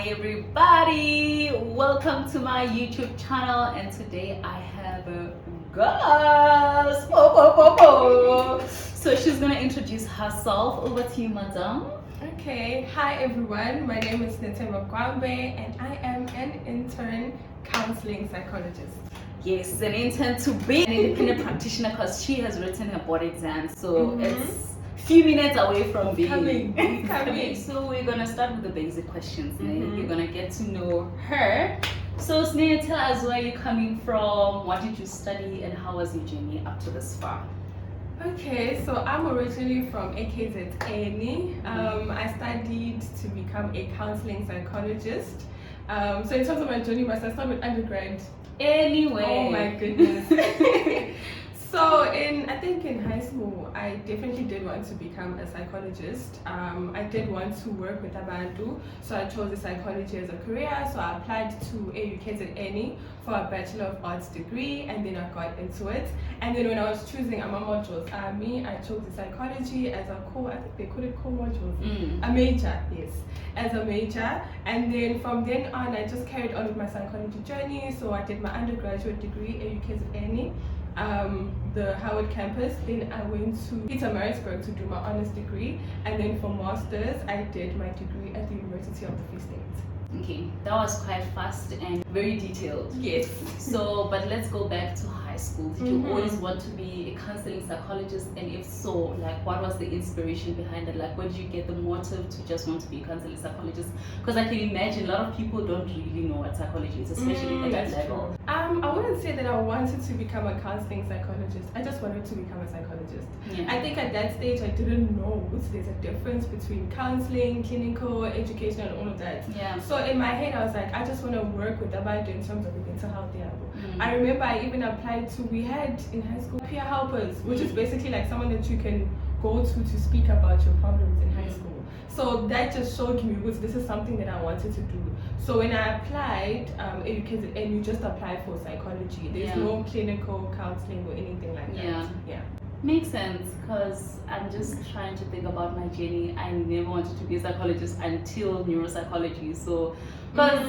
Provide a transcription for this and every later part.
Hi everybody, welcome to my YouTube channel, and today I have a guest. So she's gonna introduce herself. Over to you, madam. Okay, hi everyone, my name is Netema Kwambe and I am an intern counseling psychologist. Yes, an intern to be an independent practitioner because she has written her board exam, so it's few minutes away from being coming. So we're gonna start with the basic questions. You're gonna get to know her. So Sneh, tell us where you're coming from, what did you study, and how was your journey up to this far? Okay, so I'm originally from AKZN. I studied to become a counseling psychologist. So in terms of my journey, I started with undergrad. Anyway. Oh my goodness. So I think in high school, I definitely did want to become a psychologist. I did want to work with Abantu, so I chose psychology as a career. So I applied to AUKZN for a Bachelor of Arts degree, and then I got into it. And then when I was choosing my modules, I chose the psychology as a core, I think they call it core modules, a major, yes, as a major. And then from then on, I just carried on with my psychology journey. So I did my undergraduate degree at AUKZN. The Howard campus. Then I went to Pietermaritzburg to do my honors degree, and then for masters I did my degree at the University of the Free State. Okay, that was quite fast and very detailed. Yes. So, but let's go back to high school. Did you always want to be a counseling psychologist? And if so, like, what was the inspiration behind it? Like, where did you get the motive to just want to be a counseling psychologist? Because I can imagine a lot of people don't really know what psychology is, especially at that level. I wouldn't say that I wanted to become a counseling psychologist. I just wanted to become a psychologist. Yeah. I think at that stage I didn't know there's a difference between counseling, clinical, education, and all of that. Yeah. So in my head I was like, I just want to work with Abantu in terms of the mental health level. I remember I even applied to, we had in high school peer helpers, which is basically like someone that you can go to speak about your problems in high school. So that just showed me this is something that I wanted to do. So when I applied, and you just apply for psychology. There's no clinical counseling or anything like that. Yeah. Makes sense, because I'm just trying to think about my journey. I never wanted to be a psychologist until neuropsychology. So, because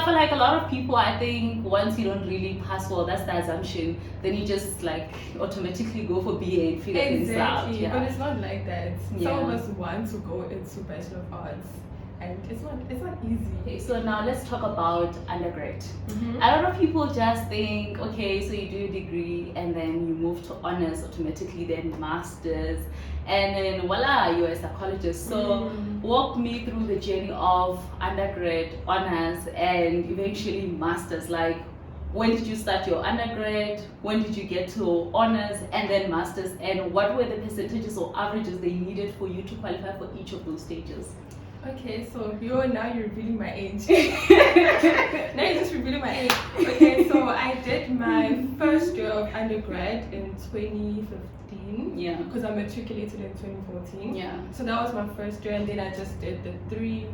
for like a lot of people, I think once you don't really pass well, that's the assumption, then you just like automatically go for BA and figure things out. Yeah. But it's not like that. Some of us want to go into Bachelor of Arts, and it's not easy. Okay, so now let's talk about undergrad. A lot of people just think, okay, so you do a degree and then you move to honors automatically, then masters, and then voila, you're a psychologist. So walk me through the journey of undergrad, honors, and eventually masters. Like, when did you start your undergrad? When did you get to honors and then masters? And what were the percentages or averages they needed for you to qualify for each of those stages? Okay, so now you're revealing my age. Now you're just revealing my age. Okay, so I did my first year of undergrad in 2015. Yeah. Because I matriculated in 2014. Yeah. So that was my first year, and then I just did the 3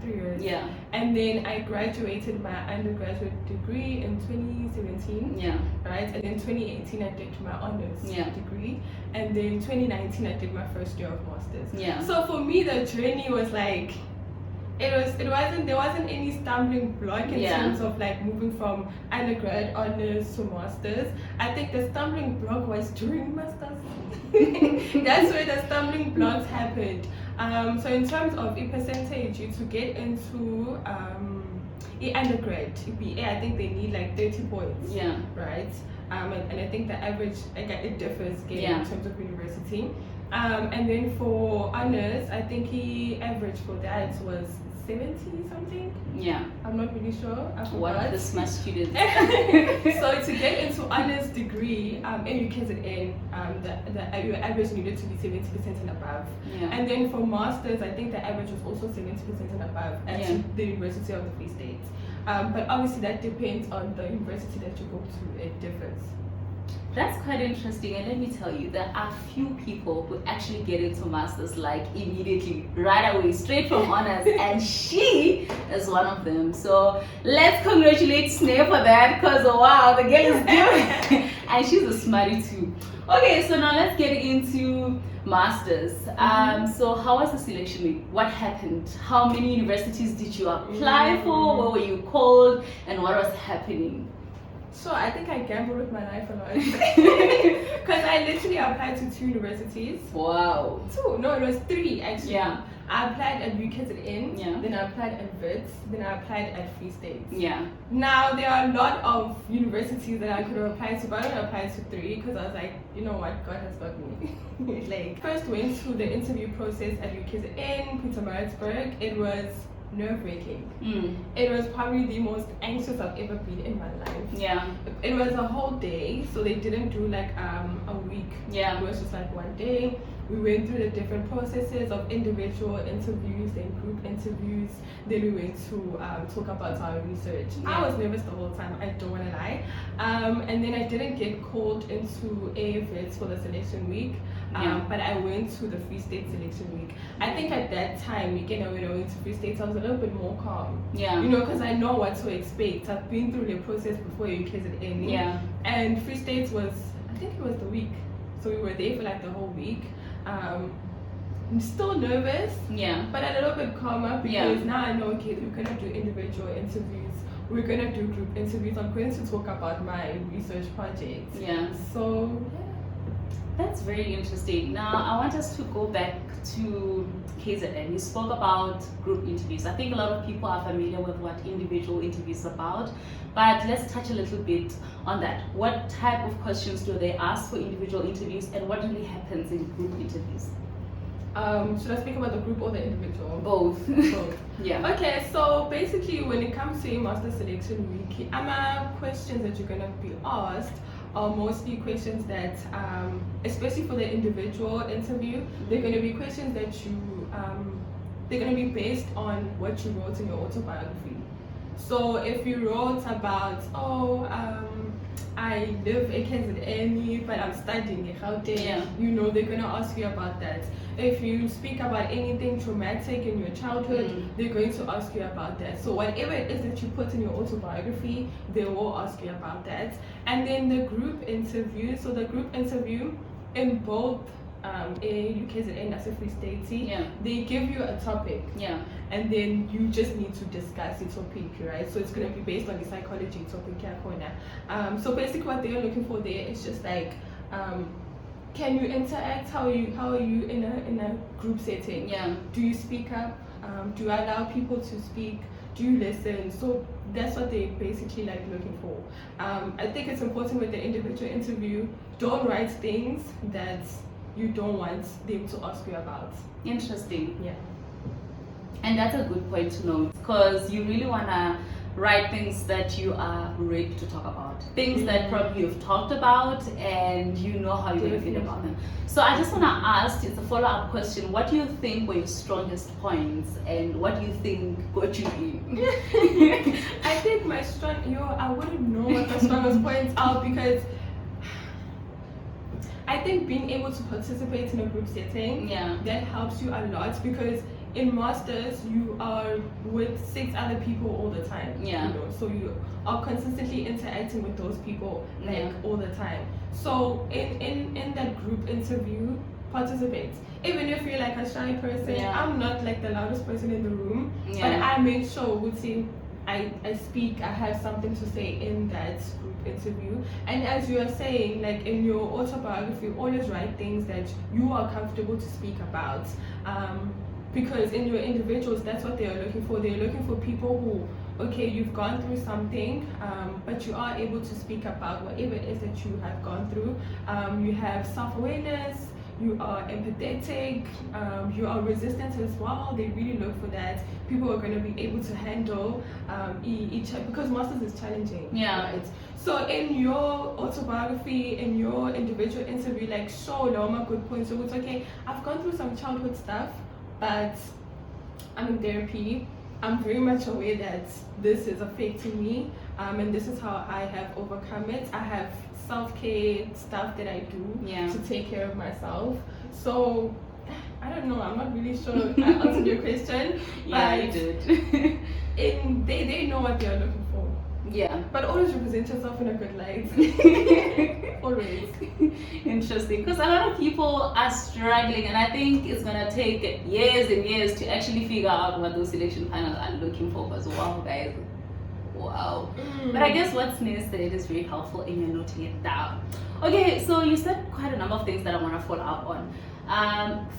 years. Yeah. And then I graduated my undergraduate degree in 2017. Yeah. Right? And then 2018 I did my honors degree. And then 2019 I did my first year of masters. Yeah. So for me the journey was like there wasn't any stumbling block in terms of like moving from undergrad, honors to masters. I think the stumbling block was during masters. That's where the stumbling blocks happened. So in terms of a percentage, to get into undergrad, BA, I think they need like 30 points. Yeah. Right? And I think the average, it differs in terms of university. And then for honors, I think he average for that was 70 something. Yeah. I'm not really sure. What are the smart students? So to get into honors degree, AUKZN, your average needed to be 70% and above. Yeah. And then for masters, I think the average was also 70% and above at the University of the Free State. But obviously that depends on the university that you go to. It differs. That's quite interesting, and let me tell you, there are few people who actually get into masters like immediately, right away, straight from honors, and she is one of them. So let's congratulate Sneh for that, because wow, the girl is doing and she's a smarty too. Okay, so now let's get into masters. So how was the selection week? What happened? How many universities did you apply for? Where were you called? And what was happening? So I think I gambled with my life a lot because I literally applied to 2 universities. Wow. 2? No, it was 3 actually. Yeah. I applied at UKZN, Yeah. then I applied at WITS, then I applied at Free State. Yeah. Now there are a lot of universities that I could have applied to, but I only applied to 3 because I was like, you know what, God has got me. Like, first went through the interview process at UKZN, Pietermaritzburg. It was nerve-wracking. It was probably the most anxious I've ever been in my life. Yeah. It was a whole day, so they didn't do like a week. Yeah. It was just like one day. We went through the different processes of individual interviews and group interviews. Then we went to talk about our research. Yeah. I was nervous the whole time, I don't want to lie. And then I didn't get called into AFS for the selection week, but I went to the Free State selection week. I think at that time, when I went to Free State, I was a little bit more calm. Yeah. You know, because I know what to expect. I've been through the process before UKZN. Yeah. And Free State was, I think it was the week. So we were there for like the whole week. I'm still nervous, but a little bit calmer because now I know, okay, we're gonna do individual interviews, we're gonna do group interviews. I'm going to talk about my research project. So that's very interesting. Now I want us to go back to KZN. You spoke about group interviews. I think a lot of people are familiar with what individual interviews are about, but let's touch a little bit on that. What type of questions do they ask for individual interviews, and what really happens in group interviews? Should I speak about the group or the individual? Both. Both. Yeah. Okay, so basically when it comes to a master selection week, questions that you're gonna be asked are mostly questions that, especially for the individual interview, they're gonna be questions that they're gonna be based on what you wrote in your autobiography. So if you wrote about, I live in KZN, but I'm studying in Gauteng, you know, they're going to ask you about that. If you speak about anything traumatic in your childhood, they're going to ask you about that. So whatever it is that you put in your autobiography, they will ask you about that. And then the group interview, so the group interview in both UKZN as a Free State, they give you a topic, and then you just need to discuss the topic, right? So it's going to be based on the psychology topic. So basically what they're looking for there is just like, can you interact? How are you in a group setting? Do you speak up? Do you allow people to speak? Do you listen? So that's what they basically like looking for. I think it's important with the individual interview, don't write things that you don't want them to ask you about. Interesting. Yeah. And that's a good point to note, because you really want to write things that you are ready to talk about. Things that probably you've talked about and you know how you're going to feel about them. So I just want to ask, it's a follow-up question, what do you think were your strongest points and what do you think got you in? I think I wouldn't know what my strongest points are because I think being able to participate in a group setting, that helps you a lot because in masters you are with 6 other people all the time. You know, so you are consistently interacting with those people like all the time. So in that group interview, participate. Even if you're like a shy person, I'm not like the loudest person in the room, but I make sure with him I speak, I have something to say in that group interview. And as you are saying, like in your autobiography, always write things that you are comfortable to speak about. Because in your individuals, that's what they are looking for. They're looking for people who, okay, you've gone through something, but you are able to speak about whatever it is that you have gone through. You have self-awareness, you are empathetic, you are resistant as well. They really look for that. People are going to be able to handle each other because masters is challenging. Right? So in your autobiography, in your individual interview, like show Loma good points. So it's okay, I've gone through some childhood stuff, but I'm in therapy. I'm very much aware that this is affecting me, and this is how I have overcome it. I have self-care stuff that I do to take care of myself. So I don't know, I'm not really sure I answered your question. Yeah, you did. They know what they're looking for. Yeah. But always represent yourself in a good light. Always. Interesting, because a lot of people are struggling, and I think it's gonna take years and years to actually figure out what those selection panels are looking for. Because wow, guys, wow. But I guess what's Nina said is very helpful, and you're noting it down. Okay, so you said quite a number of things that I want to follow up on.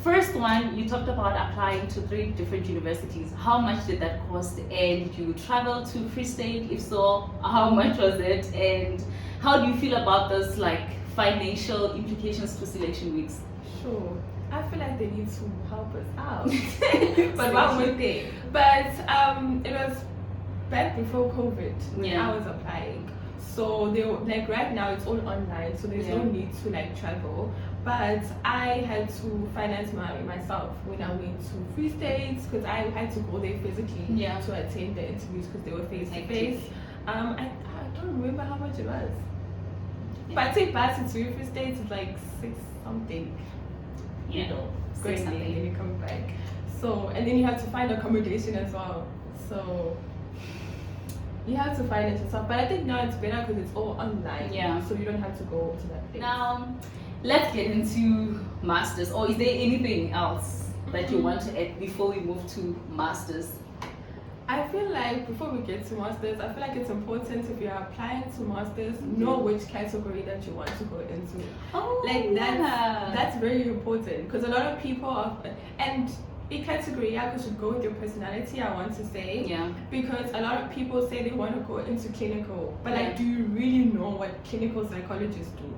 First one, you talked about applying to 3 different universities. How much did that cost? And you traveled to Free State? If so, how much was it? And how do you feel about this, like, financial implications to selection weeks? Sure. I feel like they need to help us out. But why would they? But it was back before COVID when I was applying. So they were, like, right now it's all online, so there's no need to like travel. But I had to finance myself when I went to Free States, because I had to go there physically to attend the interviews because they were face to face. I don't remember how much it was. But I take bus to Free States, it's like 6 something. You know, going there and then you come back. So, and then you have to find accommodation as well. So you have to find it yourself. But I think now it's better because it's all online. Yeah. So you don't have to go to that place. Now, let's get into masters. Or is there anything else that you want to add before we move to masters? I feel like before we get to masters, I feel like it's important if you're applying to masters, know which category that you want to go into. Oh, like that's very important, because a lot of people are, and a category should go with your personality, I want to say. Yeah. Because a lot of people say they want to go into clinical, but like, do you really know what clinical psychologists do?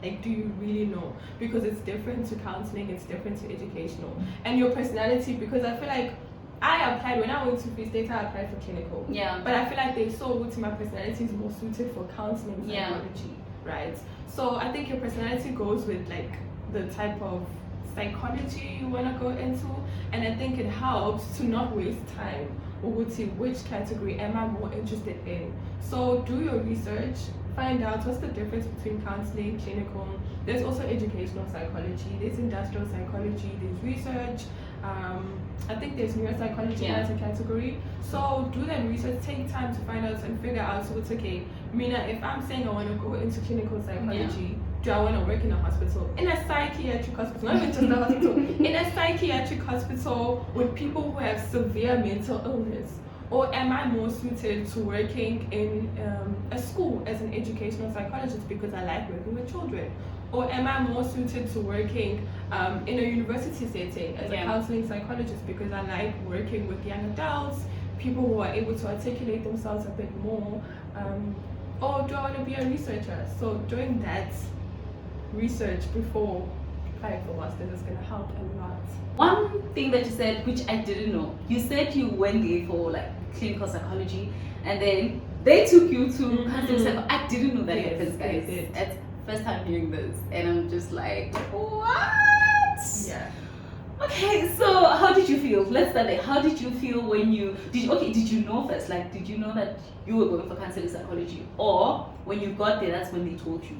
Like, do you really know? Because it's different to counseling, it's different to educational. And your personality, because I feel like I applied, when I went to Free State, I applied for clinical. Yeah. But I feel like they saw which my personality is more suited for counseling psychology, right? So I think your personality goes with like the type of psychology you want to go into, and I think it helps to not waste time or see which category am I more interested in. So do your research, find out what's the difference between counseling, clinical. There's also educational psychology, there's industrial psychology, there's research. I think there's neuropsychology as a category. So do that research, take time to find out and figure out what's okay. Mina, if I'm saying I want to go into clinical psychology, do I want to work in a hospital? In a psychiatric hospital, not even just a hospital. In a psychiatric hospital with people who have severe mental illness? Or am I more suited to working in a school as an educational psychologist because I like working with children? Or am I more suited to working in a university setting as a counseling psychologist because I like working with young adults, people who are able to articulate themselves a bit more? Or do I want to be a researcher? So doing that research before applying for masters is going to help a lot. One thing that you said, which I didn't know, you said you went there for like clinical psychology, and then they took you to counseling psychology. I didn't know that happens, guys. That's first time hearing this, and I'm just like, what? Yeah. Okay, so how did you feel? Let's start there. How did you feel when did you know first? Like, did you know that you were going for counseling psychology, or when you got there, that's when they told you?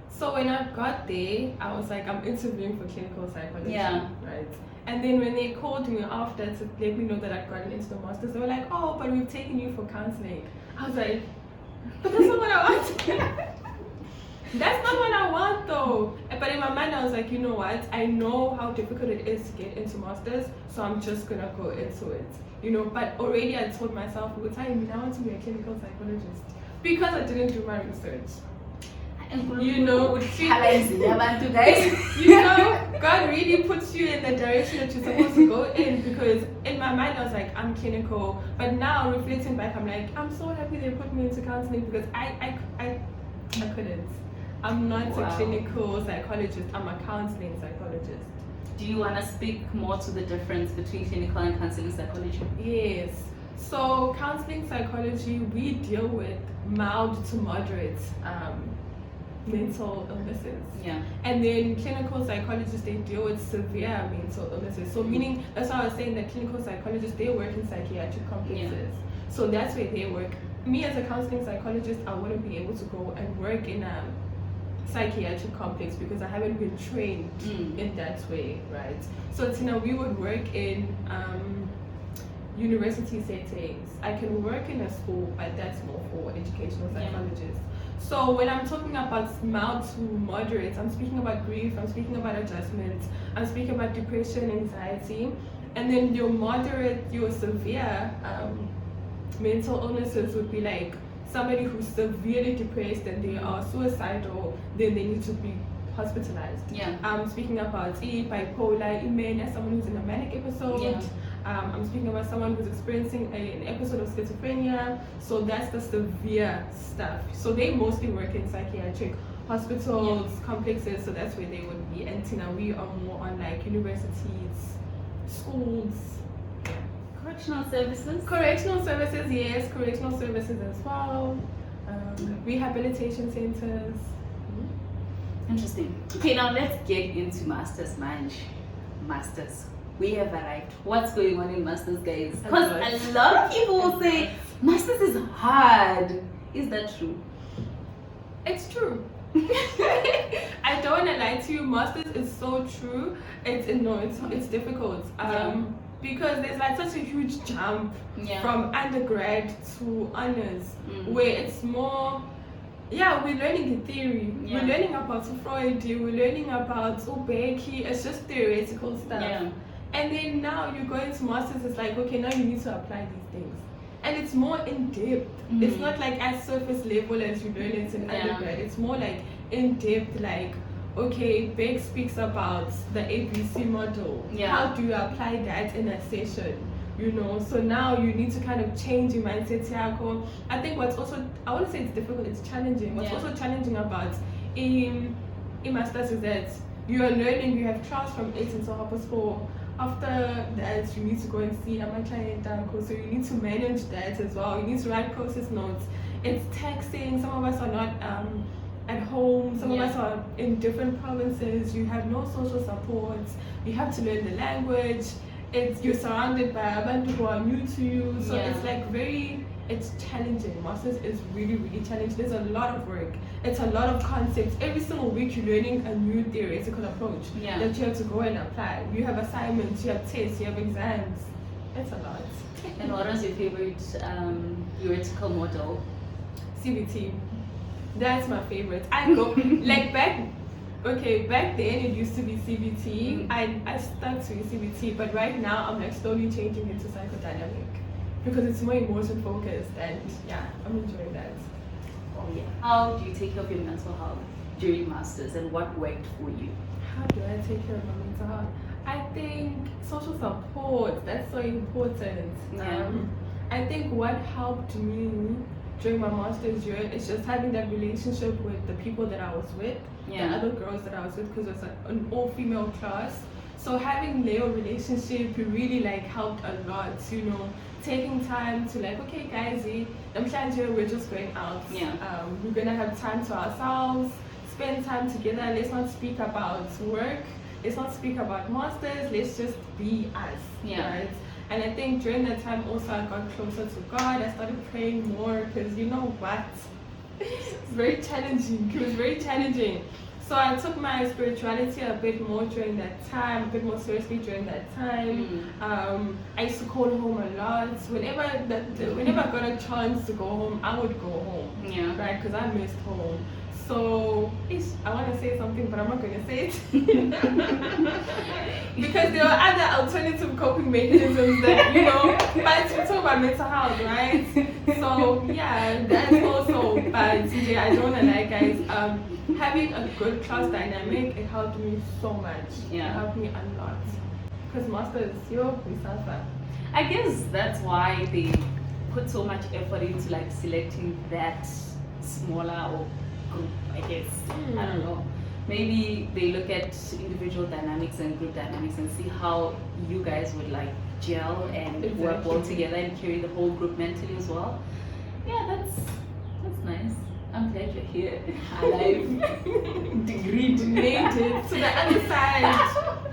So when I got there, I was like, I'm interviewing for clinical psychology, right? And then when they called me after to let me know that I'd gotten into the masters, they were like, oh, but we've taken you for counseling. I was like, but that's not what I want. That's not what I want though. But in my mind, I was like, you know what? I know how difficult it is to get into masters, so I'm just gonna go into it. You know, but already I told myself, over time, I want to be a clinical psychologist because I didn't do my research. You know, guys. You know, God really puts you in the direction that you're supposed to go in, because in my mind I was like, I'm clinical, but now reflecting back, I'm like, I'm so happy they put me into counseling because I couldn't. I'm not a clinical psychologist, I'm a counseling psychologist. Do you want to speak more to the difference between clinical and counseling psychology? Yes. So counseling psychology, we deal with mild to moderate mental illnesses. Yeah. And then clinical psychologists, they deal with severe mental illnesses. So meaning, that's why I was saying that clinical psychologists, they work in psychiatric complexes. Yeah. So that's where they work. Me as a counseling psychologist, I wouldn't be able to go and work in a psychiatric complex because I haven't been trained in that way, right? So Tina, we would work in university settings. I can work in a school, but that's more for educational psychologists. So when I'm talking about mild to moderate, I'm speaking about grief, I'm speaking about adjustments, I'm speaking about depression, anxiety, and then your moderate, your severe mental illnesses would be like somebody who's severely depressed and they are suicidal, then they need to be hospitalized. I'm speaking about bipolar, mania, someone who's in a manic episode. I'm speaking about someone who's experiencing an episode of schizophrenia. So that's the severe stuff. So they mostly work in psychiatric hospitals, complexes, so that's where they would be. And Tina, we are more on like universities, schools. Correctional services? Correctional services, yes, correctional services as well. Rehabilitation centers. Interesting. Okay, now let's get into masters, Masters. We have arrived. What's going on in masters, guys? Because a lot of people will say masters is hard. Is that true? It's true. I don't want to lie to you. Masters is so true. It's difficult. Because there's like such a huge jump from undergrad to honors, where it's more. We're learning the theory. We're learning about Freud. We're learning about Becky. It's just theoretical stuff. And then now you go into masters, it's like, okay, now you need to apply these things. And it's more in depth. It's not like as surface level as you learn it in undergrad. It's more like in depth, like, okay, Beck speaks about the ABC model. How do you apply that in a session? You know, so now you need to kind of change your mindset. I think what's also, I want to say it's difficult, it's challenging. What's also challenging about in masters is that you are learning, you have class from 8 until 4:30. After that, you need to go and see a client, so you need to manage that as well. You need to write process notes. It's taxing. Some of us are not at home. Some of us are in different provinces. You have no social support. You have to learn the language. You're surrounded by abantu who are new to you. So it's like it's challenging. Masters is really, really challenging. There's a lot of work. It's a lot of concepts. Every single week you're learning a new theoretical approach that you have to go and apply. You have assignments, you have tests, you have exams. It's a lot. And what was your favorite theoretical model? CBT. That's my favorite. I go like back then it used to be CBT. I stuck to CBT, but right now I'm like slowly changing into psychodynamic because it's more emotion focused, and I'm enjoying that. How do you take care of your mental health during masters, and what worked for you? How do I take care of my mental health? I think social support, that's so important. I think what helped me during my master's year is just having that relationship with the people that I was with, the other girls that I was with, because it was an all-female class. So having Leo relationship really like helped a lot, you know, taking time to like, okay guys, we're just going out. We're gonna have time to ourselves, spend time together, let's not speak about work, let's not speak about masters, let's just be us. Right? And I think during that time also I got closer to God. I started praying more because you know what? It's very challenging. It was very challenging. So I took my spirituality a bit more during that time, a bit more seriously during that time. I used to call home a lot. Whenever I got a chance to go home, I would go home. Right? Because I missed home. So I want to say something, but I'm not going to say it because there are other alternative coping mechanisms that But we talk about mental health, right? So that's also. But I don't want to lie, guys. Having a good class dynamic, it helped me so much. It helped me a lot. Because masters, we suffer. I guess that's why they put so much effort into like selecting that smaller or group, I guess. I don't know. Maybe they look at individual dynamics and group dynamics and see how you guys would like gel and work well together and carry the whole group mentally as well. That's nice. I'm glad you're here. Alive. Degree made it to the other side.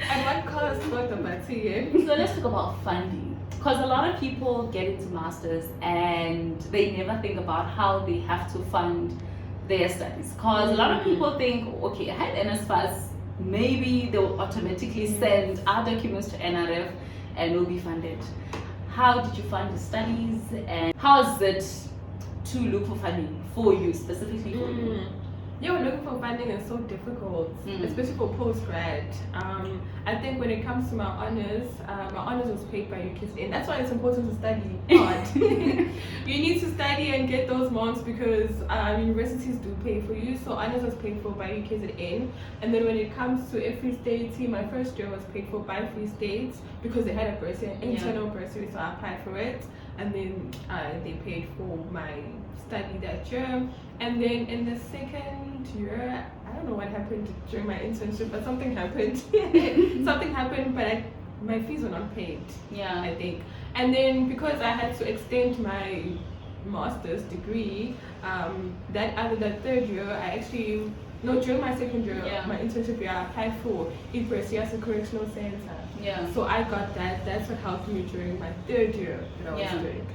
And what cost what about here? So let's talk about funding. Because a lot of people get into masters and they never think about how they have to fund their studies. Because a lot of people think, okay, I had NSFAS, maybe they'll automatically send our documents to NRF and we'll be funded. how did you fund your studies, and how is it to look for funding for you, specifically for you? Yeah, looking for funding is so difficult, especially for post-grad. I think when it comes to my honors was paid by UK's. That's why it's important to study hard. You need to study and get those marks because universities do pay for you. So honors was paid for by UKZN. And then when it comes to a Free State team, my first year was paid for by Free State because they had a bursary, internal bursary, so I applied for it. And then they paid for my study that year. And then in the second year, I don't know what happened during my internship, but something happened. Something happened, but my fees were not paid. Yeah, I think. And then because I had to extend my master's degree, that third year, during my second year, my internship year, I applied for IPRESI as a correctional center. Yeah. So I got that. That's what helped me during my third year that I was doing.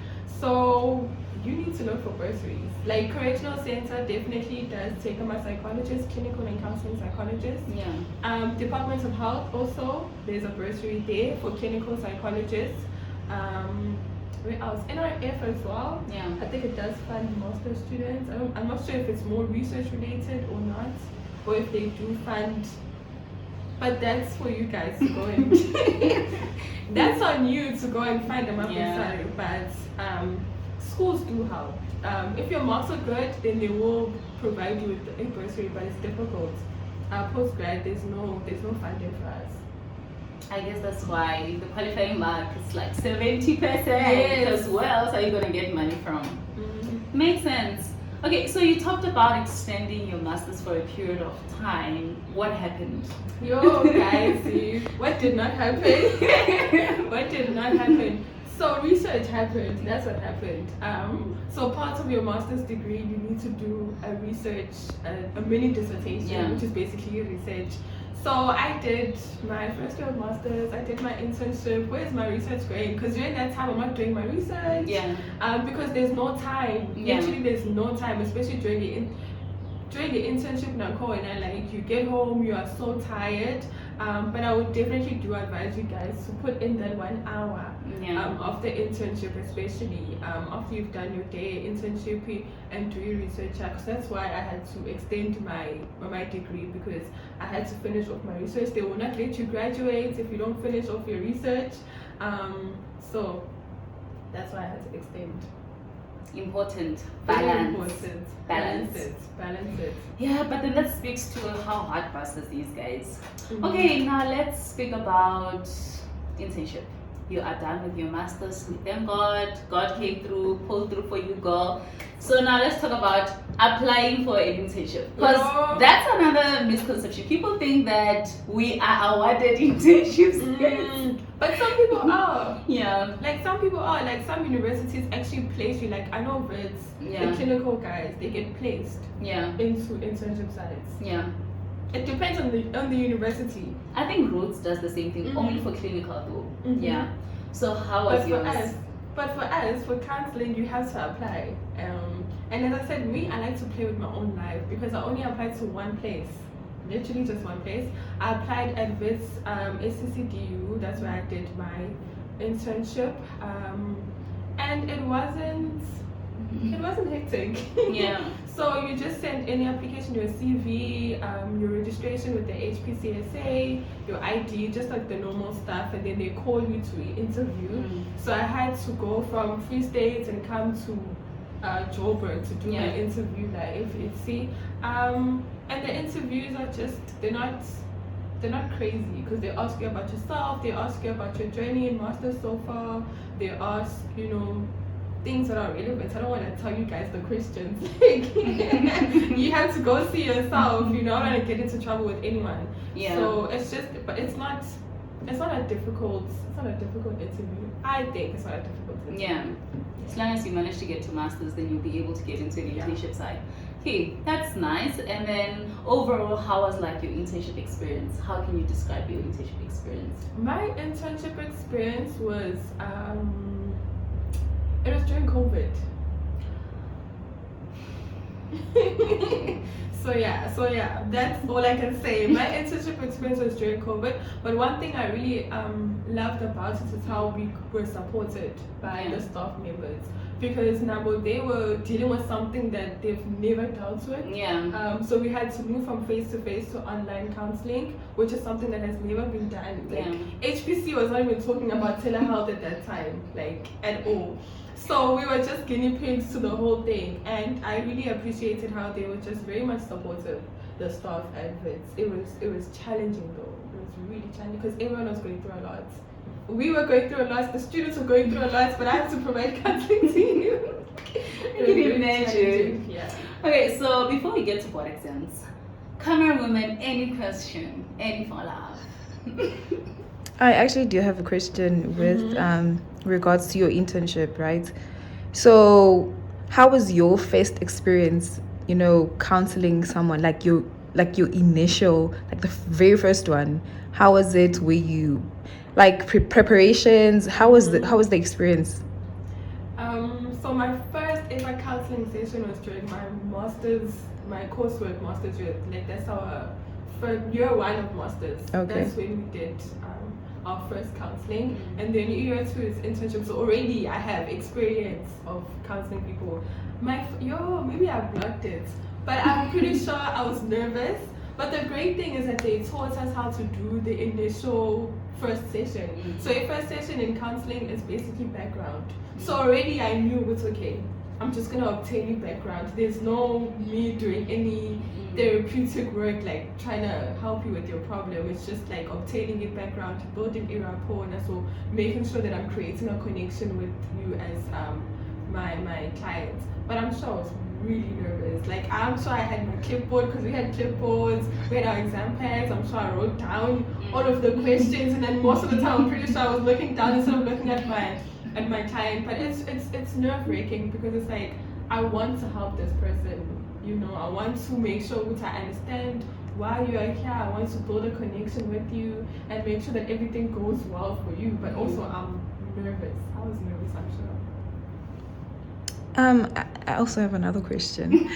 So you need to look for bursaries. Like correctional center definitely does take on my psychologist, clinical and counseling psychologist. Yeah. Department of Health also, there's a bursary there for clinical psychologists. Where else? NRF as well. Yeah. I think it does fund master students. I'm not sure if it's more research related or not, or if they do fund. But that's for you guys to go and that's on you to go and find them up inside. But schools do help. If your marks are good, then they will provide you with a bursary, but it's difficult. Post-grad, there's no funding for us. I guess that's why the qualifying mark is like 70%. Yes. Because where else are you going to get money from? Makes sense. Okay, so you talked about extending your master's for a period of time. What happened? Yo, guys, what did not happen? What did not happen? So research happened. That's what happened. So part of your master's degree, you need to do a research, a mini dissertation, which is basically research. So I did my first year of master's. I did my internship. Where's my research going? Because during that time, I'm not doing my research. Because there's no time. Actually, there's no time, especially during the internship. Like you get home, you are so tired. But I would definitely do advise you guys to put in that 1 hour of the internship, especially after you've done your day internship and do your research. Because that's why I had to extend my degree, because I had to finish off my research. They will not let you graduate if you don't finish off your research. So that's why I had to extend. Important. Balance. Balance it. Yeah, but then that speaks to how hard masters these guys. Okay, now let's speak about internship. You are done with your masters. Thank God. God came through, pulled through for you, girl. So now let's talk about applying for an internship, because that's another misconception. People think that we are awarded internships. But some people are. Like some people are. Like some universities actually place you. Like I know Reds, the clinical guys, they get placed into internship sites. It depends on the university. I think Rhodes does the same thing, only for clinical though. So how was yours? But for us, for counseling, you have to apply. And as I said, I like to play with my own life because I only applied to one place. Literally just one place. I applied at this SCCDU. That's where I did my internship. And it wasn't hectic. So you just send any application, your CV, your registration with the HPCSA, your ID, just like the normal stuff, and then they call you to interview. So I had to go from Free State and come to Joburg to do my interview live. And the interviews are they're not crazy, because they ask you about yourself, they ask you about your journey in master's so far, they ask, things that are relevant. I don't want to tell you guys the questions. You have to go see yourself. I don't want to get into trouble with anyone. So it's not a difficult interview. I think it's not a difficult interview. As long as you manage to get to masters, then you'll be able to get into the internship side. Okay, that's nice. And then overall, how was like your internship experience? How can you describe your internship experience? My internship experience was it was during COVID. So yeah, that's all I can say. My internship experience was during COVID, but one thing I really loved about it is how we were supported by the staff members. Because now they were dealing with something that they've never dealt with. So we had to move from face to face to online counseling, which is something that has never been done. Like HPC was not even talking about telehealth at that time, like at all. So we were just guinea pigs to the whole thing, and I really appreciated how they were just very much supportive, the staff advocates. It was challenging though. It was really challenging because everyone was going through a lot. We were going through a lot, the students were going through a lot, but I had to provide counseling to you. I can imagine. Yeah. Okay, so before we get to board exams, camera woman, any question, any follow-up? I actually do have a question with regards to your internship, right? So, how was your first experience, counseling someone, like your initial, like the very first one? How was it? Were you like preparations? How was the experience? So my first ever counseling session was during my coursework, master's year. Like that's our year one of masters. Okay. That's when we did our first counseling, and then year two is internship. So already I have experience of counseling people. Maybe I blocked it, but I'm pretty sure I was nervous. But the great thing is that they taught us how to do the initial first session. So a first session in counseling is basically background. So already I knew it's okay. I'm just gonna obtain you background. There's no me doing any therapeutic work, like trying to help you with your problem. It's just like obtaining your background, building a rapport, and also making sure that I'm creating a connection with you as my clients. But I'm sure I was really nervous. Like I'm sure I had my clipboard because we had clipboards, we had our exam pads. I'm sure I wrote down all of the questions, and then most of the time I'm pretty sure I was looking down instead of looking at my client. But it's nerve-wracking because it's like I want to help this person. I want to make sure that I understand why you are here. I want to build a connection with you and make sure that everything goes well for you. But also I'm nervous. I was nervous, I'm sure. I also have another question.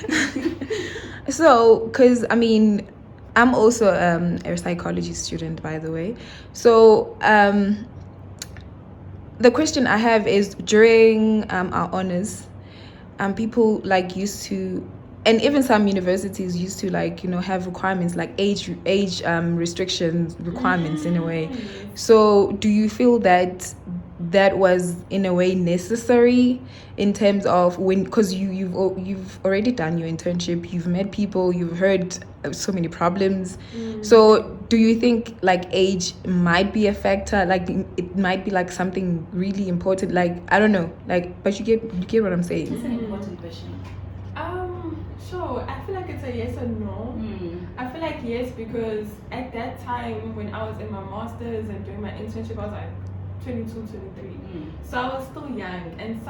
So, because I'm also a psychology student, by the way. So, the question I have is during our honors, people used to, and even some universities used to have requirements like age restrictions requirements in a way. So, do you feel that was in a way necessary in terms of because you've already done your internship, you've met people, you've heard so many problems. So do you think age might be a factor, it might be something really important, I don't know, but you get what I'm saying? It's an important question. Sure. I feel like it's a yes or no. I feel like yes, because at that time when I was in my master's and doing my internship, I was like 22, 23. So I was still young, and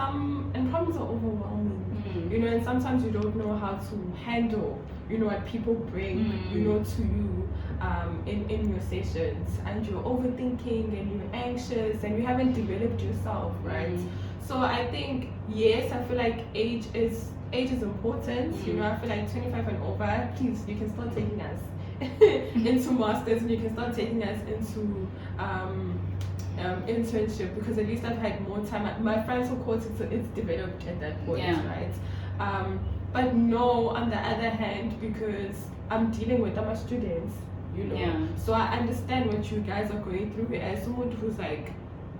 problems are overwhelming, and sometimes you don't know how to handle, what people bring, to you in your sessions, and you're overthinking and you're anxious and you haven't developed yourself, right? So I think, yes, I feel like age is important. I feel like 25 and over, please, you can start taking us into masters, and you can start taking us into internship, because at least I've had more time. My frontal cortex is developed at that point, right? But no, on the other hand, because I'm dealing with other students, so I understand what you guys are going through. As someone who's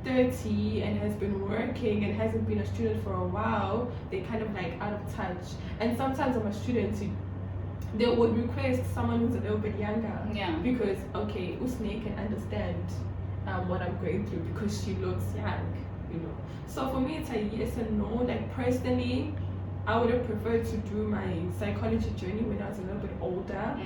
30 and has been working and hasn't been a student for a while, they kind of out of touch. And sometimes I'm a student, they would request someone who's a little bit younger, because okay, Usne can understand what I'm going through because she looks young, So for me, it's a yes and no. Personally, I would have preferred to do my psychology journey when I was a little bit older,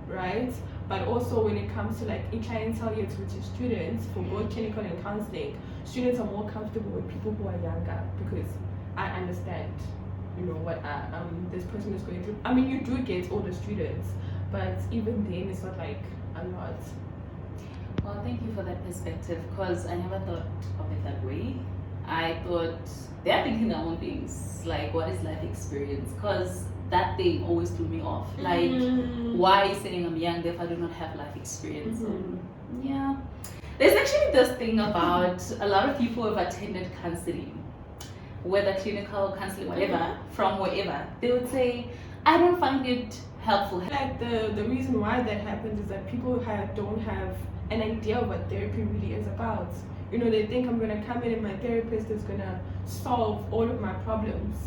right? But also when it comes to a clientele yet, which is students, for both clinical and counseling, students are more comfortable with people who are younger because I understand, what this person is going through. I mean, you do get older students, but even then, it's not a lot. Well, thank you for that perspective, because I never thought of it that way. I thought they're thinking their own things, what is life experience? Because that thing always threw me off. Like, why are you saying I'm young if I do not have life experience? Yeah. There's actually this thing about a lot of people who have attended counseling, whether clinical counseling, whatever, from wherever, they would say, I don't find it helpful. Like the reason why that happens is that people don't have an idea of what therapy really is about. You know, they think I'm gonna come in and my therapist is gonna solve all of my problems.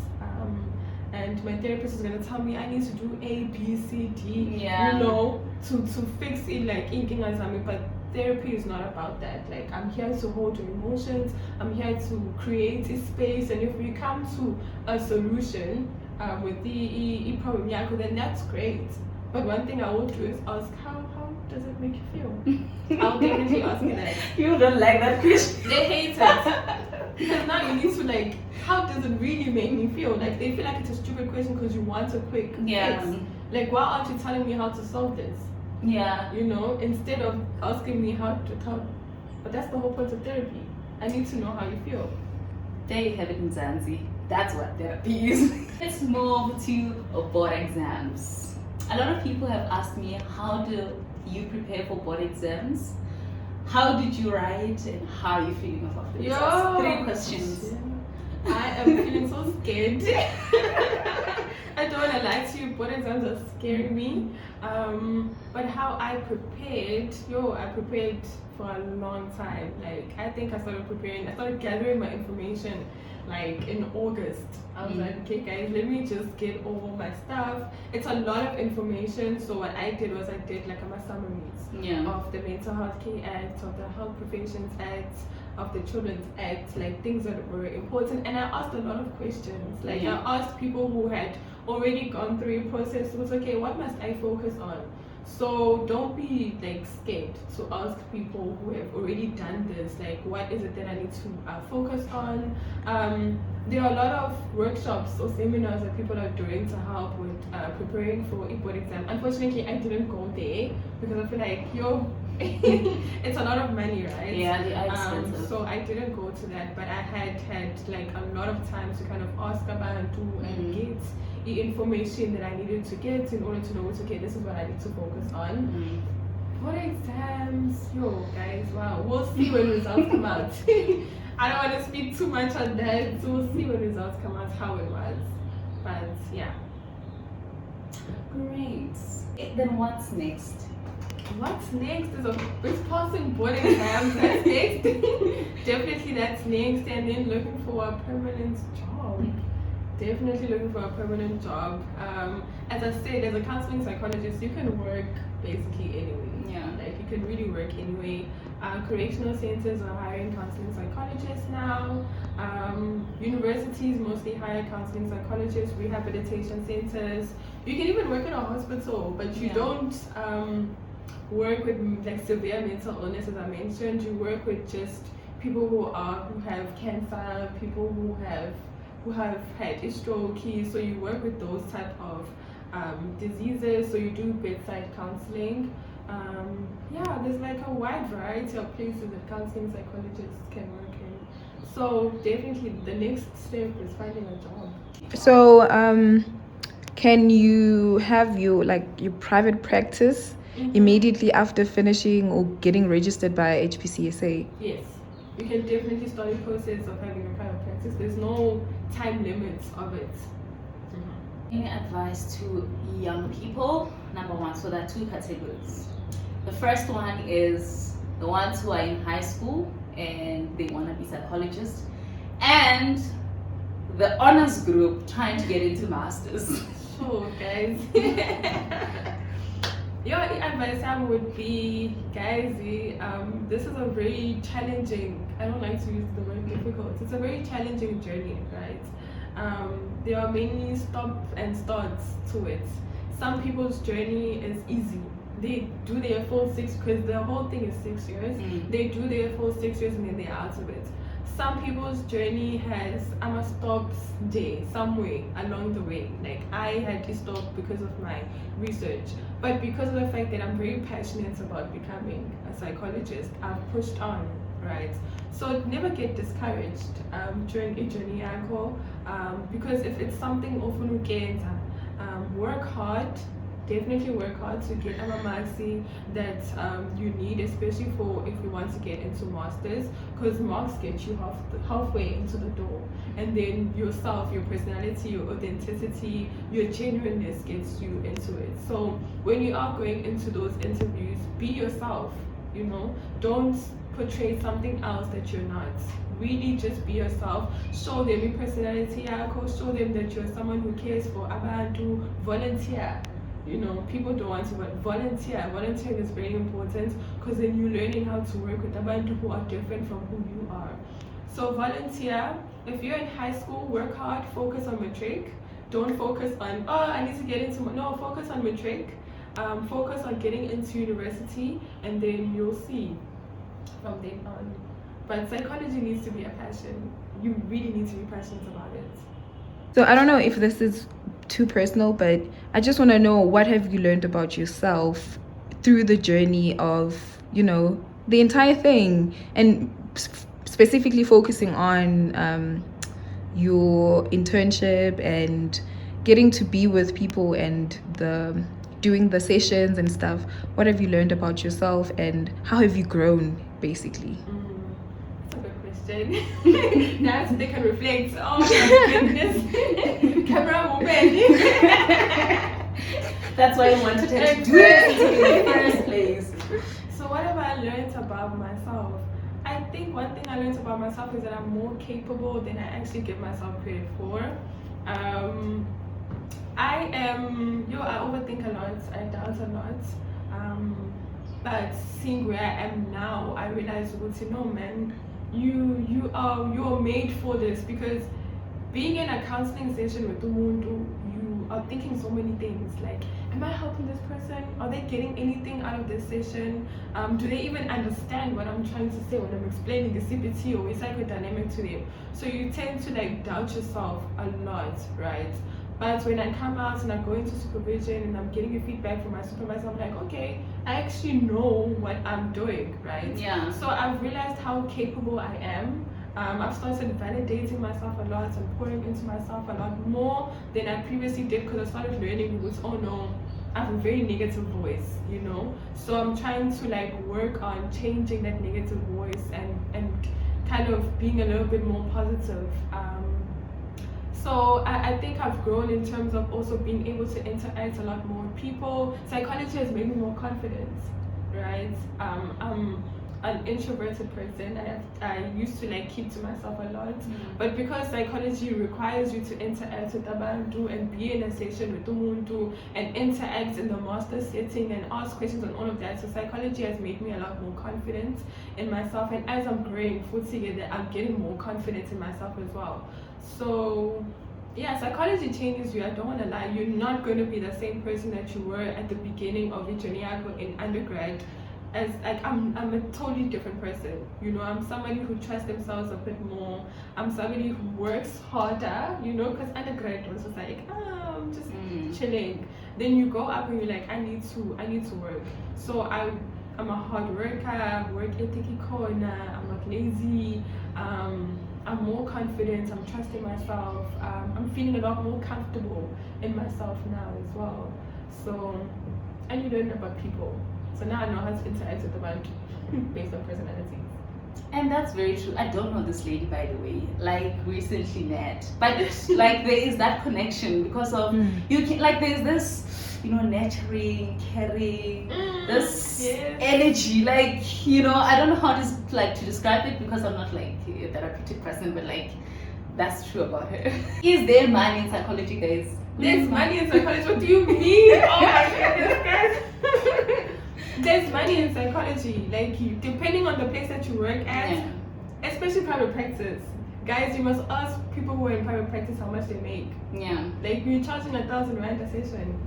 And my therapist is gonna tell me I need to do A, B, C, D, Yeah. you know, to fix it, like inking or something. But therapy is not about that. Like, I'm here to hold your emotions, I'm here to create a space, and if we come to a solution with the problem, then that's great. But one thing I will do is ask, how does it make you feel? I'll definitely ask you that. You don't like that question. They hate it. Because now you need to, like, how does it really make me feel? Like, they feel like it's a stupid question because you want a quick fix. Like, why aren't you telling me how to solve this? Yeah. You know, instead of asking me how to talk. But that's the whole point of therapy. I need to know how you feel. There you have it in Zanzi. That's what therapy is. Let's move to board exams. A lot of people have asked me, how do you prepare for board exams? How did you write, and how are you feeling about the results? 3 questions. I am feeling so scared. I don't want to lie to you, board exams are scaring me. But how I prepared, I prepared for a long time. Like, I think I started gathering my information like in August. I was like, okay guys, let me just get all my stuff. It's a lot of information, so what I did was I did like a summaries of the Mental Health Care Act, of the Health Professions Act, of the Children's Act, like things that were important. And I asked a lot of questions. Like I asked people who had already gone through a process. It was okay, what must I focus on? So don't be like scared to ask people who have already done this, like what is it that I need to focus on. There are a lot of workshops or seminars that people are doing to help with preparing for a board exam. Unfortunately, I didn't go there because I feel like it's a lot of money, right? Yeah, they are expensive. So I didn't go to that, but I had like a lot of time to kind of ask about and get the information that I needed to get in order to know, okay, this is what I need to focus on. Board exams, guys, wow, we'll see when results come out. I don't want to speak too much on that, so we'll see when results come out how it was. But yeah. Great. Then what's next? What's next is passing board exams. That's next. Definitely that's next, and then looking for a permanent job. Definitely looking for a permanent job. As I said, as a counseling psychologist, you can work basically anywhere. Yeah. Like you can really work anyway. Correctional centers are hiring counseling psychologists now. Universities mostly hire counseling psychologists. Rehabilitation centers. You can even work in a hospital, but you don't work with like severe mental illness, as I mentioned. You work with just people who have cancer, people who have had a stroke. So you work with those type of diseases. So you do bedside counseling. There's like a wide variety of places that counseling psychologists can work in. So definitely the next step is finding a job. So can you have your private practice immediately after finishing or getting registered by HPCSA? Yes, you can definitely start the process of having a private practice. There's no time limits of it. Any advice to young people? Number one, so there are 2 categories. The first one is the ones who are in high school and they want to be psychologists, and the honors group trying to get into masters. Sure, guys. Your advice would be, guys, this is a very challenging, I don't like to use the word difficult, it's a very challenging journey, right? There are many stops and starts to it. Some people's journey is easy. They do their full 6, because the whole thing is 6 years. They do their full 6 years and then they're out of it. Some people's journey has stops there, somewhere along the way. Like I had to stop because of my research, but because of the fact that I'm very passionate about becoming a psychologist, I've pushed on, right? So never get discouraged during a journey, because if it's something often Work hard. Definitely work hard to get a maxi that you need, especially for if you want to get into masters, because marks get you halfway into the door, and then yourself, your personality, your authenticity, your genuineness gets you into it. So when you are going into those interviews, be yourself. Don't portray something else that you're not. Really just be yourself. Show them your personality. Show them that you're someone who cares for abantu. Volunteer. People don't want to volunteer. Volunteering is very important, because then you're learning how to work with abantu who are different from who you are. So volunteer. If you're in high school, work hard, focus on matric. Don't focus on, I need to get into, no, focus on matric. Focus on getting into university, and then you'll see from then on. But psychology needs to be a passion. You really need to be passionate about it. So I don't know if this is too personal, but I just want to know, what have you learned about yourself through the journey of, the entire thing, and specifically focusing on your internship and getting to be with people and doing the sessions and stuff. What have you learned about yourself, and how have you grown, basically? That's a good question. Now they can reflect. Oh my goodness. Camera woman. That's why I wanted her to do it in the first place. So what have I learned about myself? I think one thing I learned about myself is that I'm more capable than I actually give myself credit for. I overthink a lot, I doubt a lot. But seeing where I am now, I realize, no man, you are made for this, because being in a counseling session with Umundu, you are thinking so many things, like, am I helping this person? Are they getting anything out of this session? Do they even understand what I'm trying to say when I'm explaining the CBT or a psychodynamic to them? So you tend to doubt yourself a lot, right? But when I come out and I go into supervision and I'm getting a feedback from my supervisor, I'm like, okay, I actually know what I'm doing, right? Yeah. So I've realized how capable I am. I've started validating myself a lot and pouring into myself a lot more than I previously did, because I started learning with, oh no, I have a very negative voice, So I'm trying to work on changing that negative voice and kind of being a little bit more positive. So I think I've grown in terms of also being able to interact a lot more with people. Psychology has made me more confident, right? I'm an introverted person. I used to keep to myself a lot, but because psychology requires you to interact with abantu and be in a session with umuntu and interact in the master setting and ask questions and all of that, so psychology has made me a lot more confident in myself, and as I'm growing together, I'm getting more confident in myself as well. So yeah, psychology changes you. I don't want to lie. You're not going to be the same person that you were at the beginning of your journey in undergrad. As I'm a totally different person. I'm somebody who trusts themselves a bit more. I'm somebody who works harder. Because undergrad was just I'm just chilling. Then you go up and you're like, I need to work. So I'm a hard worker. Work ethic corner. I'm not lazy. I'm more confident, I'm trusting myself, I'm feeling a lot more comfortable in myself now as well. So, and you learn about people. So now I know how to interact with the bank based on personality. And that's very true. I don't know this lady, by the way, recently met. But there is that connection because of, you can, there's this, nurturing, caring, this energy, I don't know how to describe it, because I'm not a therapeutic person, but that's true about her. Is there money in psychology, guys? There's money in psychology. What do you mean? Oh my goodness, guys. There's money in psychology. Depending on the place that you work at, especially private practice. Guys, you must ask people who are in private practice how much they make. Yeah. You're charging 1,000 rand a session.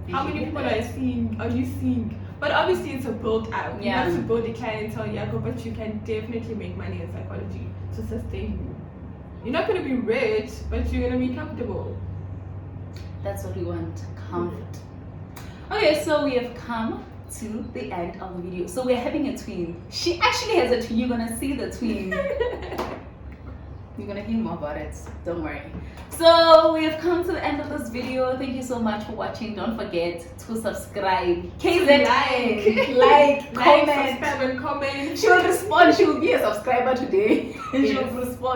How many people are you seeing? But obviously it's a build out. You have to build a clientele, but you can definitely make money in psychology to sustain you. You're not going to be rich, but you're going to be comfortable. That's what we want, comfort. Okay, so we have come to the end of the video. So we're having a twin. She actually has a twin. You're going to see the twin. You're gonna hear more about it, don't worry. So we have come to the end of this video. Thank you so much for watching. Don't forget to subscribe. KZN, like, comment. Subscribe and comment. She will respond. She will be a subscriber today. She will respond.